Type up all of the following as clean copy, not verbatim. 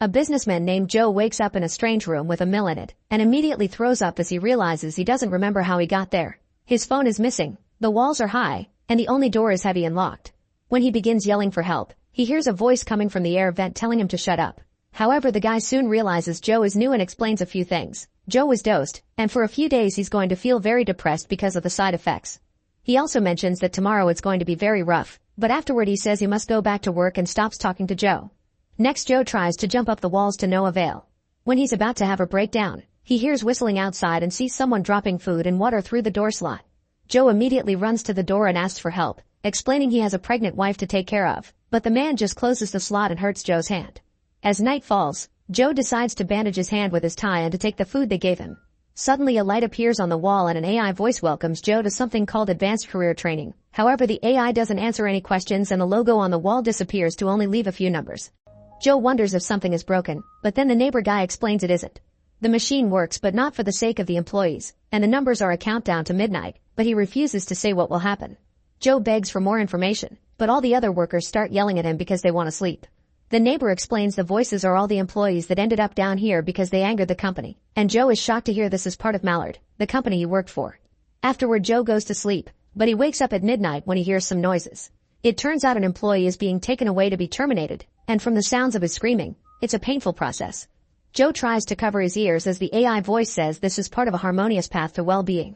A businessman named Joe wakes up in a strange room with a mill in it and immediately throws up as he realizes he doesn't remember how he got there. His phone is missing, the walls are high, and the only door is heavy and locked. When he begins yelling for help, he hears a voice coming from the air vent telling him to shut up. However, the guy soon realizes Joe is new and explains a few things. Joe was dosed, and for a few days he's going to feel very depressed because of the side effects. He also mentions that tomorrow it's going to be very rough, but afterward he says he must go back to work and stops talking to Joe. Next, Joe tries to jump up the walls to no avail. When he's about to have a breakdown, he hears whistling outside and sees someone dropping food and water through the door slot. Joe immediately runs to the door and asks for help, explaining he has a pregnant wife to take care of, but the man just closes the slot and hurts Joe's hand. As night falls, Joe decides to bandage his hand with his tie and to take the food they gave him. Suddenly a light appears on the wall and an AI voice welcomes Joe to something called Advanced Career Training. However, the AI doesn't answer any questions and the logo on the wall disappears to only leave a few numbers. Joe wonders if something is broken, but then the neighbor guy explains it isn't. The machine works but not for the sake of the employees, and the numbers are a countdown to midnight, but he refuses to say what will happen. Joe begs for more information, but all the other workers start yelling at him because they want to sleep. The neighbor explains the voices are all the employees that ended up down here because they angered the company, and Joe is shocked to hear this is part of Mallard, the company he worked for. Afterward, Joe goes to sleep, but he wakes up at midnight when he hears some noises. It turns out an employee is being taken away to be terminated, and from the sounds of his screaming, it's a painful process. Joe tries to cover his ears as the AI voice says this is part of a harmonious path to well-being.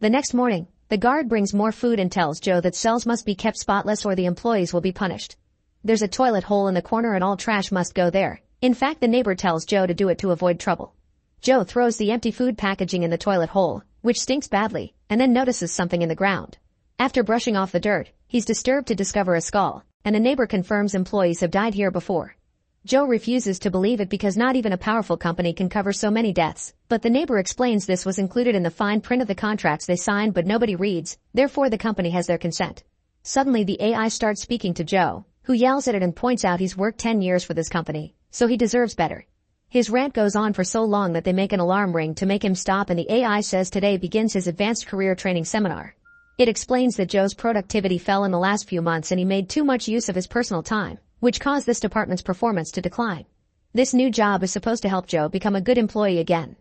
The next morning, the guard brings more food and tells Joe that cells must be kept spotless or the employees will be punished. There's a toilet hole in the corner and all trash must go there. In fact, the neighbor tells Joe to do it to avoid trouble. Joe throws the empty food packaging in the toilet hole, which stinks badly, and then notices something in the ground. After brushing off the dirt, he's disturbed to discover a skull, and a neighbor confirms employees have died here before. Joe refuses to believe it because not even a powerful company can cover so many deaths, but the neighbor explains this was included in the fine print of the contracts they signed but nobody reads, therefore the company has their consent. Suddenly the AI starts speaking to Joe, who yells at it and points out he's worked 10 years for this company, so he deserves better. His rant goes on for so long that they make an alarm ring to make him stop, and the AI says today begins his advanced career training seminar. It explains that Joe's productivity fell in the last few months and he made too much use of his personal time, which caused this department's performance to decline. This new job is supposed to help Joe become a good employee again.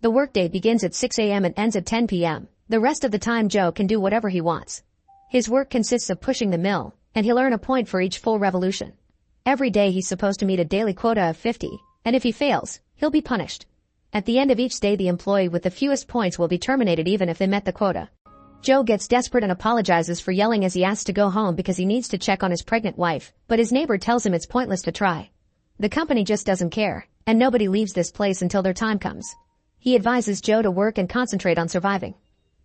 The workday begins at 6 a.m. and ends at 10 p.m. The rest of the time Joe can do whatever he wants. His work consists of pushing the mill, and he'll earn a point for each full revolution. Every day he's supposed to meet a daily quota of 50, and if he fails, he'll be punished. At the end of each day, the employee with the fewest points will be terminated even if they met the quota. Joe gets desperate and apologizes for yelling as he asks to go home because he needs to check on his pregnant wife, but his neighbor tells him it's pointless to try. The company just doesn't care, and nobody leaves this place until their time comes. He advises Joe to work and concentrate on surviving.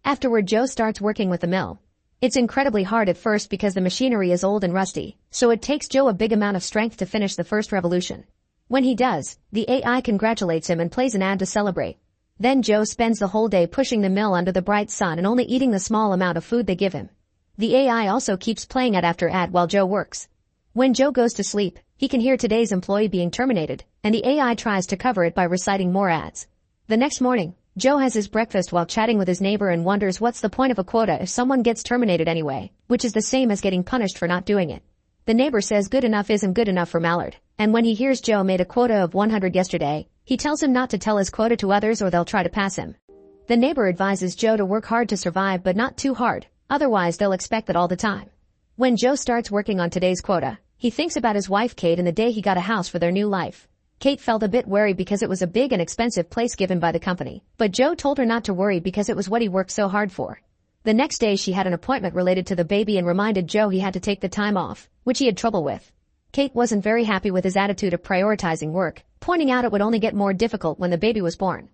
Afterward, Joe starts working with the mill. It's incredibly hard at first because the machinery is old and rusty, so it takes Joe a big amount of strength to finish the first revolution. When he does, the AI congratulates him and plays an ad to celebrate. Then Joe spends the whole day pushing the mill under the bright sun and only eating the small amount of food they give him. The AI also keeps playing ad after ad while Joe works. When Joe goes to sleep, he can hear today's employee being terminated, and the AI tries to cover it by reciting more ads. The next morning, Joe has his breakfast while chatting with his neighbor and wonders what's the point of a quota if someone gets terminated anyway, which is the same as getting punished for not doing it. The neighbor says good enough isn't good enough for Mallard, and when he hears Joe made a quota of 100 yesterday, he tells him not to tell his quota to others or they'll try to pass him. The neighbor advises Joe to work hard to survive but not too hard, otherwise they'll expect that all the time. When Joe starts working on today's quota, he thinks about his wife Kate and the day he got a house for their new life. Kate felt a bit wary because it was a big and expensive place given by the company, but Joe told her not to worry because it was what he worked so hard for. The next day she had an appointment related to the baby and reminded Joe he had to take the time off, which he had trouble with. Kate wasn't very happy with his attitude of prioritizing work, pointing out it would only get more difficult when the baby was born.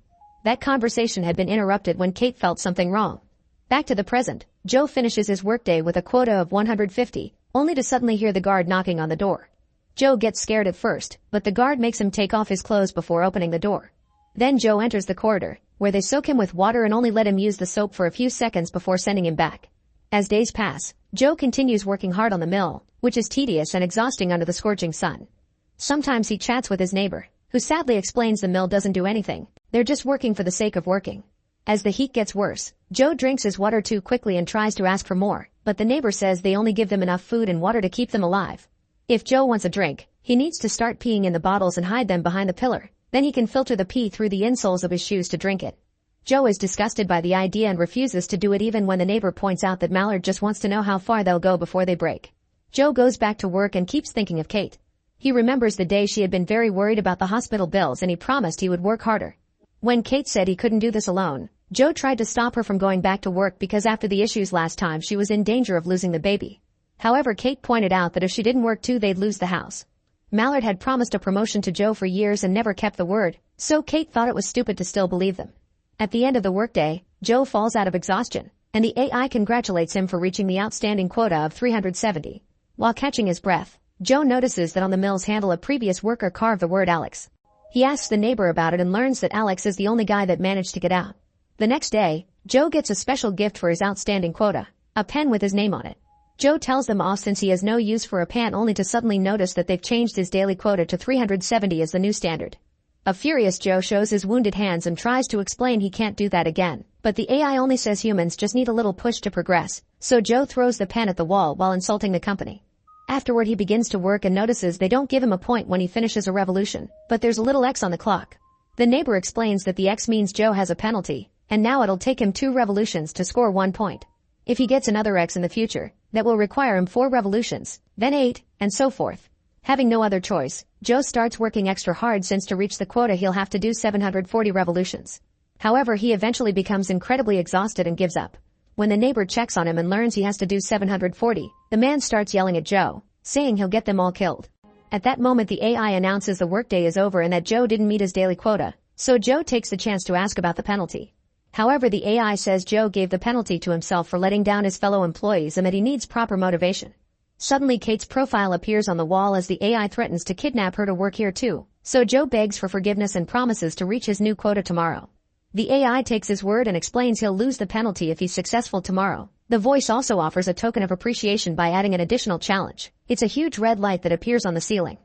That conversation had been interrupted when Kate felt something wrong. Back to the present, Joe finishes his workday with a quota of 150, only to suddenly hear the guard knocking on the door. Joe gets scared at first, but the guard makes him take off his clothes before opening the door. Then Joe enters the corridor, where they soak him with water and only let him use the soap for a few seconds before sending him back. As days pass, Joe continues working hard on the mill, which is tedious and exhausting under the scorching sun. Sometimes he chats with his neighbor, who sadly explains the mill doesn't do anything, they're just working for the sake of working. As the heat gets worse, Joe drinks his water too quickly and tries to ask for more, but the neighbor says they only give them enough food and water to keep them alive. If Joe wants a drink, He needs to start peeing in the bottles and hide them behind the pillar. Then he can filter the pee through the insoles of his shoes to drink it. Joe is disgusted by the idea and refuses to do it even when the neighbor points out that Mallard just wants to know how far they'll go before they break. Joe goes back to work and keeps thinking of Kate. He remembers the day she had been very worried about the hospital bills and he promised he would work harder. When Kate said he couldn't do this alone, Joe tried to stop her from going back to work because after the issues last time she was in danger of losing the baby. However, Kate pointed out that if she didn't work too they'd lose the house. Mallard had promised a promotion to Joe for years and never kept the word, so Kate thought it was stupid to still believe them. At the end of the workday, Joe falls out of exhaustion, and the AI congratulates him for reaching the outstanding quota of 370. While catching his breath, Joe notices that on the mill's handle a previous worker carved the word Alex. He asks the neighbor about it and learns that Alex is the only guy that managed to get out. The next day, Joe gets a special gift for his outstanding quota, a pen with his name on it. Joe tells them off since he has no use for a pen only to suddenly notice that they've changed his daily quota to 370 as the new standard. A furious Joe shows his wounded hands and tries to explain he can't do that again, but the AI only says humans just need a little push to progress, so Joe throws the pen at the wall while insulting the company. Afterward he begins to work and notices they don't give him a point when he finishes a revolution, but there's a little X on the clock. The neighbor explains that the X means Joe has a penalty, and now it'll take him 2 revolutions to score 1 point. If he gets another X in the future, that will require him 4 revolutions, then 8, and so forth. Having no other choice, Joe starts working extra hard since to reach the quota he'll have to do 740 revolutions. However, he eventually becomes incredibly exhausted and gives up. When the neighbor checks on him and learns he has to do 740, the man starts yelling at Joe, saying he'll get them all killed. At that moment the AI announces the workday is over and that Joe didn't meet his daily quota, so Joe takes the chance to ask about the penalty. However, the AI says Joe gave the penalty to himself for letting down his fellow employees and that he needs proper motivation. Suddenly Kate's profile appears on the wall as the AI threatens to kidnap her to work here too, so Joe begs for forgiveness and promises to reach his new quota tomorrow. The AI takes his word and explains he'll lose the penalty if he's successful tomorrow. The voice also offers a token of appreciation by adding an additional challenge. It's a huge red light that appears on the ceiling.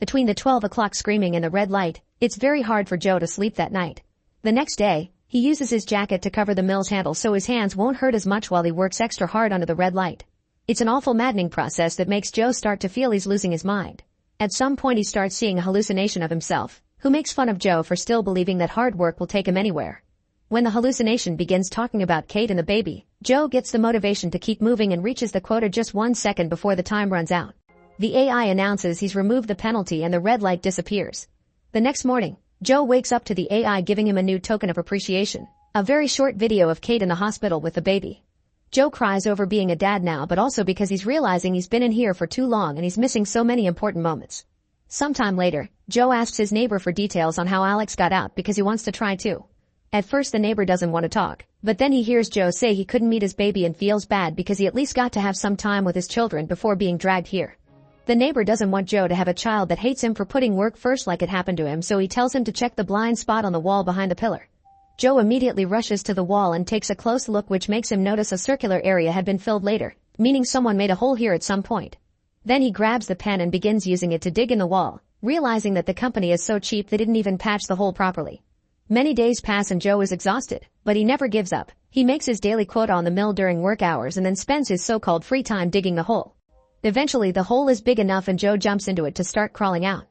Between the 12 o'clock screaming and the red light, it's very hard for Joe to sleep that night. The next day, he uses his jacket to cover the mill's handle so his hands won't hurt as much while he works extra hard under the red light. It's an awful maddening process that makes Joe start to feel he's losing his mind. At some point he starts seeing a hallucination of himself, who makes fun of Joe for still believing that hard work will take him anywhere. When the hallucination begins talking about Kate and the baby, Joe gets the motivation to keep moving and reaches the quota just 1 second before the time runs out. The AI announces he's removed the penalty and the red light disappears. The next morning, Joe wakes up to the AI giving him a new token of appreciation, a very short video of Kate in the hospital with the baby. Joe cries over being a dad now but also because he's realizing he's been in here for too long and he's missing so many important moments. Sometime later, Joe asks his neighbor for details on how Alex got out because he wants to try too. At first the neighbor doesn't want to talk, but then he hears Joe say he couldn't meet his baby and feels bad because he at least got to have some time with his children before being dragged here. The neighbor doesn't want Joe to have a child that hates him for putting work first like it happened to him, so he tells him to check the blind spot on the wall behind the pillar. Joe immediately rushes to the wall and takes a close look, which makes him notice a circular area had been filled later, meaning someone made a hole here at some point. Then he grabs the pen and begins using it to dig in the wall, realizing that the company is so cheap they didn't even patch the hole properly. Many days pass and Joe is exhausted, but he never gives up. He makes his daily quota on the mill during work hours and then spends his so-called free time digging the hole. Eventually the hole is big enough and Joe jumps into it to start crawling out.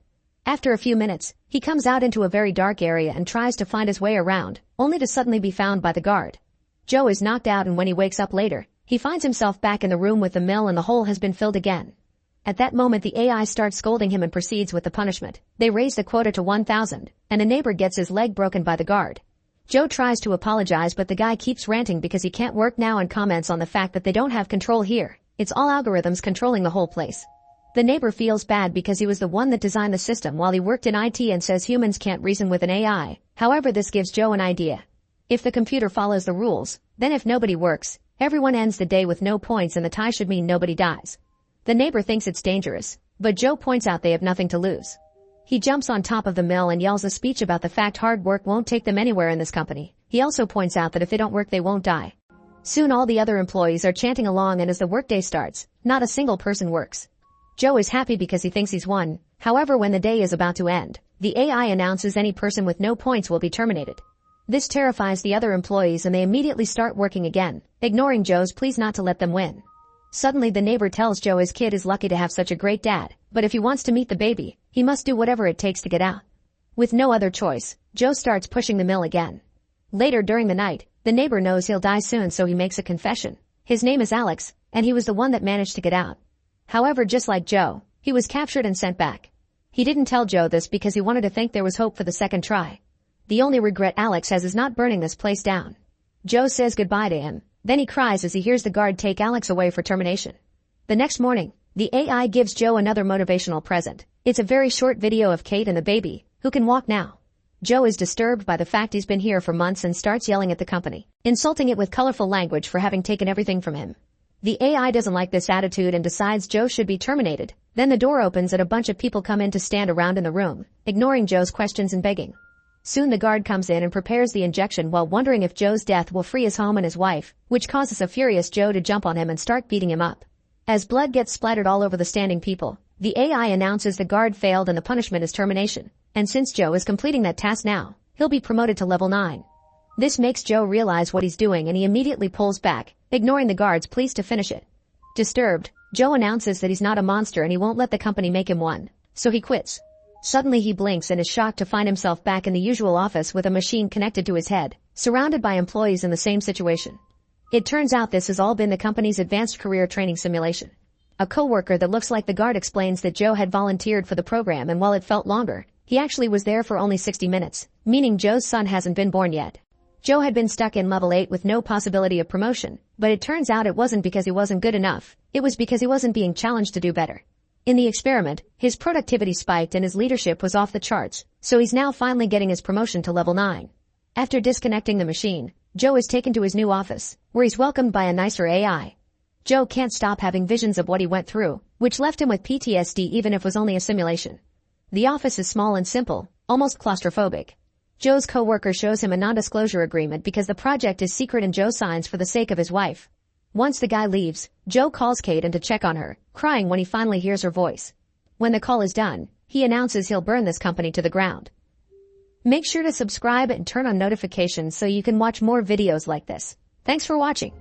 After a few minutes, he comes out into a very dark area and tries to find his way around, only to suddenly be found by the guard. Joe is knocked out and when he wakes up later, he finds himself back in the room with the mill and the hole has been filled again. At that moment the AI starts scolding him and proceeds with the punishment. They raise the quota to 1,000, and a neighbor gets his leg broken by the guard. Joe tries to apologize but the guy keeps ranting because he can't work now and comments on the fact that they don't have control here. It's all algorithms controlling the whole place. The neighbor feels bad because he was the one that designed the system while he worked in IT and says humans can't reason with an AI. However, this gives Joe an idea. If the computer follows the rules, then if nobody works, everyone ends the day with no points and the tie should mean nobody dies. The neighbor thinks it's dangerous, but Joe points out they have nothing to lose. He jumps on top of the mill and yells a speech about the fact hard work won't take them anywhere in this company. He also points out that if they don't work they won't die. Soon all the other employees are chanting along and as the workday starts, not a single person works. Joe is happy because he thinks he's won. However, when the day is about to end, the AI announces any person with no points will be terminated. This terrifies the other employees and they immediately start working again, ignoring Joe's pleas not to let them win. Suddenly the neighbor tells Joe his kid is lucky to have such a great dad, but if he wants to meet the baby, he must do whatever it takes to get out. With no other choice, Joe starts pushing the mill again. Later during the night, the neighbor knows he'll die soon, so he makes a confession. His name is Alex, and he was the one that managed to get out. However, just like Joe, he was captured and sent back. He didn't tell Joe this because he wanted to think there was hope for the second try. The only regret Alex has is not burning this place down. Joe says goodbye to him, then he cries as he hears the guard take Alex away for termination. The next morning, the AI gives Joe another motivational present. It's a very short video of Kate and the baby, who can walk now. Joe is disturbed by the fact he's been here for months and starts yelling at the company, insulting it with colorful language for having taken everything from him. The AI doesn't like this attitude and decides Joe should be terminated. Then the door opens and a bunch of people come in to stand around in the room, ignoring Joe's questions and begging. Soon the guard comes in and prepares the injection while wondering if Joe's death will free his home and his wife, which causes a furious Joe to jump on him and start beating him up. As blood gets splattered all over the standing people, the AI announces the guard failed and the punishment is termination. And since Joe is completing that task now, he'll be promoted to level 9. This makes Joe realize what he's doing and he immediately pulls back, ignoring the guard's pleas to finish it. Disturbed, Joe announces that he's not a monster and he won't let the company make him one, so he quits. Suddenly he blinks and is shocked to find himself back in the usual office with a machine connected to his head, surrounded by employees in the same situation. It turns out this has all been the company's advanced career training simulation. A coworker that looks like the guard explains that Joe had volunteered for the program and while it felt longer, he actually was there for only 60 minutes, meaning Joe's son hasn't been born yet. Joe had been stuck in level 8 with no possibility of promotion, but it turns out it wasn't because he wasn't good enough, it was because he wasn't being challenged to do better. In the experiment, his productivity spiked and his leadership was off the charts, so he's now finally getting his promotion to level 9. After disconnecting the machine, Joe is taken to his new office, where he's welcomed by a nicer AI. Joe can't stop having visions of what he went through, which left him with PTSD even if it was only a simulation. The office is small and simple, almost claustrophobic. Joe's coworker shows him a non-disclosure agreement because the project is secret and Joe signs for the sake of his wife. Once the guy leaves, Joe calls Kate in to check on her, crying when he finally hears her voice. When the call is done, he announces he'll burn this company to the ground. Make sure to subscribe and turn on notifications so you can watch more videos like this. Thanks for watching.